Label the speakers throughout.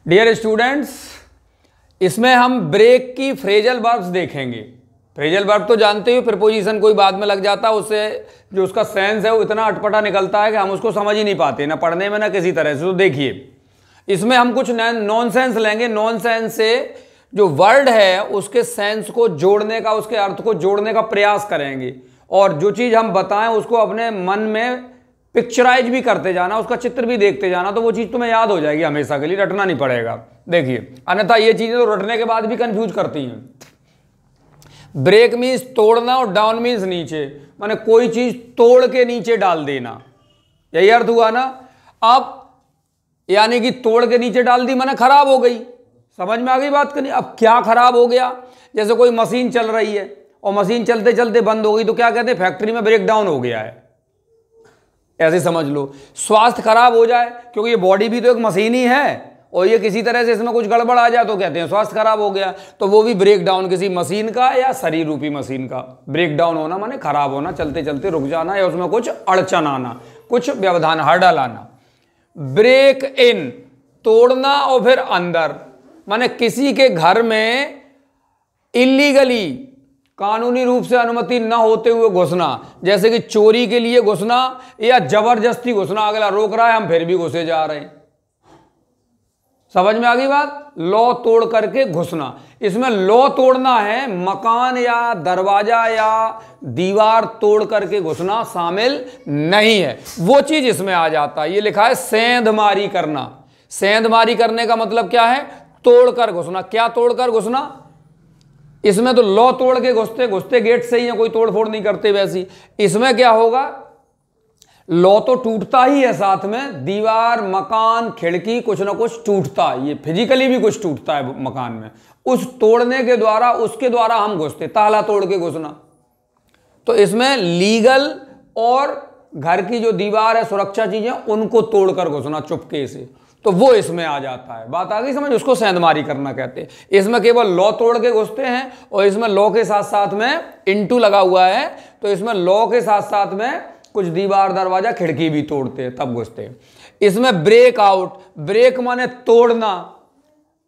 Speaker 1: Dear students, इसमें हम break की फ्रेजल वर्ब्स देखेंगे। फ्रेजल वर्ब तो जानते हो, प्रीपोजिशन कोई बाद में लग जाता है, उससे जो उसका सेंस है वो इतना अटपटा निकलता है कि हम उसको समझ ही नहीं पाते, ना पढ़ने में ना किसी तरह से। तो देखिए, इसमें हम कुछ नॉनसेंस लेंगे। नॉनसेंस से जो वर्ड है उसके सेंस को जोड़ने का, उसके अर्थ को जोड़ने का प्रयास करेंगे, और जो चीज़ हम बताएं उसको अपने मन में पिक्चराइज भी करते जाना, उसका चित्र भी देखते जाना, तो वो चीज़ तुम्हें याद हो जाएगी हमेशा के लिए, रटना नहीं पड़ेगा। देखिए, अन्यथा ये चीज़ें तो रटने के बाद भी कंफ्यूज करती हैं। ब्रेक मीन्स तोड़ना और डाउन मीन्स नीचे, माने कोई चीज़ तोड़ के नीचे डाल देना, यही अर्थ हुआ ना। अब यानी कि तोड़ के नीचे डाल दी माने खराब हो गई, समझ में आ गई बात करनी। अब क्या खराब हो गया? जैसे कोई मशीन चल रही है और मशीन चलते चलते बंद हो गई, तो क्या कहते हैं? फैक्ट्री में ब्रेक डाउन हो गया है, ऐसे समझ लो। स्वास्थ्य खराब हो जाए, क्योंकि ये बॉडी भी तो एक मशीन ही है, और ये किसी तरह से इसमें कुछ गड़बड़ आ जाए तो कहते हैं स्वास्थ्य खराब हो गया। तो वो भी ब्रेक डाउन किसी मशीन का या शरीर रूपी मशीन का। ब्रेक डाउन होना माने खराब होना, चलते चलते रुक जाना, या उसमें कुछ अड़चन आना, कुछ व्यवधान, हर्डल आना। ब्रेक इन, तोड़ना, और फिर अंदर, माने किसी के घर में इलीगली, कानूनी रूप से अनुमति न होते हुए घुसना, जैसे कि चोरी के लिए घुसना या जबरदस्ती घुसना। अगला रोक रहा है, हम फिर भी घुसे जा रहे हैं, समझ में आ गई बात। लॉ तोड़ करके घुसना, इसमें लॉ तोड़ना है, मकान या दरवाजा या दीवार तोड़ करके घुसना शामिल नहीं है, वो चीज इसमें आ जाता है। ये लिखा है सेंधमारी करना। सेंधमारी करने का मतलब क्या है? तोड़कर घुसना। क्या तोड़कर घुसना? इसमें तो लॉ तोड़ के घुसते घुसते गेट से ही है, कोई तोड़ फोड़ नहीं करते वैसी। इसमें क्या होगा? लॉ तो टूटता ही है, साथ में दीवार, मकान, खिड़की, कुछ ना कुछ टूटता है, ये फिजिकली भी कुछ टूटता है मकान में। उस तोड़ने के द्वारा, उसके द्वारा हम घुसते, ताला तोड़ के घुसना। तो इसमें लीगल और घर की जो दीवार है, सुरक्षा चीजें, उनको तोड़कर घुसना चुपके से, तो वो इसमें आ जाता है। बात आ गई समझ? उसको सेंधमारी करना कहते हैं। इसमें केवल लॉ तोड़ के घुसते हैं, और इसमें लॉ के साथ साथ में इंटू लगा हुआ है, तो इसमें लॉ के साथ साथ में कुछ दीवार, दरवाजा, खिड़की भी तोड़ते हैं, तब घुसते हैं। इसमें ब्रेक आउट, ब्रेक माने तोड़ना,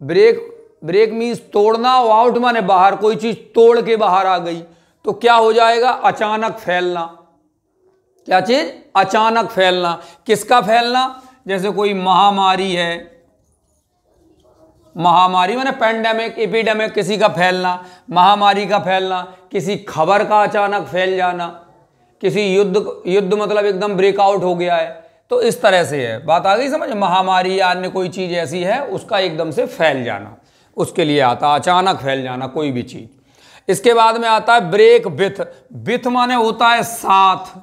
Speaker 1: ब्रेक मीन्स तोड़ना, और आउट माने बाहर, कोई चीज तोड़ के बाहर आ गई, तो क्या हो जाएगा? अचानक फैलना। क्या चीज? अचानक फैलना। किसका फैलना? जैसे कोई महामारी है, महामारी माने पेंडेमिक, एपिडेमिक, किसी का फैलना, महामारी का फैलना, किसी खबर का अचानक फैल जाना, किसी युद्ध मतलब एकदम ब्रेकआउट हो गया है, तो इस तरह से है। बात आ गई समझ? महामारी या अन्य कोई चीज ऐसी है, उसका एकदम से फैल जाना, उसके लिए आता अचानक फैल जाना कोई भी चीज। इसके बाद में आता है ब्रेक विथ। विथ माने होता है साथ,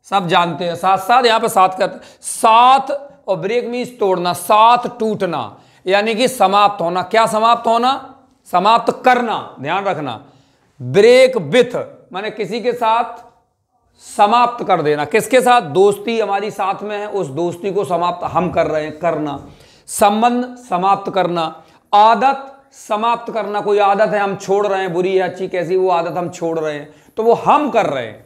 Speaker 1: सब जानते हैं, साथ साथ, यहां पे साथ कहते हैं, साथ। और ब्रेक मीन्स तोड़ना, साथ टूटना, यानी कि समाप्त होना। क्या समाप्त होना? समाप्त करना, ध्यान रखना। ब्रेक विथ माने किसी के साथ समाप्त कर देना। किसके साथ? दोस्ती हमारी साथ में है, उस दोस्ती को समाप्त हम कर रहे हैं, करना। संबंध समाप्त करना। आदत समाप्त करना, कोई आदत है हम छोड़ रहे हैं, बुरी है अच्छी कैसी, वो आदत हम छोड़ रहे हैं, तो वो हम कर रहे हैं,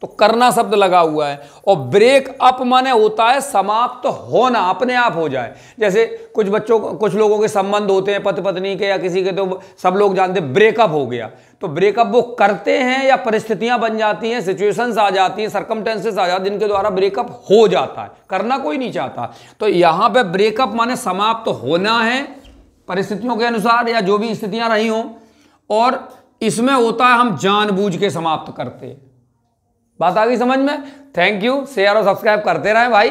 Speaker 1: तो करना शब्द लगा हुआ है। और ब्रेक अप माने होता है समाप्त होना, अपने आप हो जाए। जैसे कुछ लोगों के संबंध होते हैं, पति पत्नी के या किसी के, तो सब लोग जानते हैं ब्रेकअप हो गया, तो ब्रेकअप वो करते हैं या परिस्थितियां बन जाती हैं, सिचुएशंस आ जाती हैं, सर्कमस्टेंसेस आ जाती हैं, जिनके द्वारा ब्रेकअप हो जाता है, करना कोई नहीं चाहता। तो यहां पे ब्रेकअप माने समाप्त होना है परिस्थितियों के अनुसार, या जो भी स्थितियां रही हों, और इसमें होता है हम जानबूझ के समाप्त करते हैं। बात आ गई समझ में? Thank you. शेयर और सब्सक्राइब करते रहें भाई।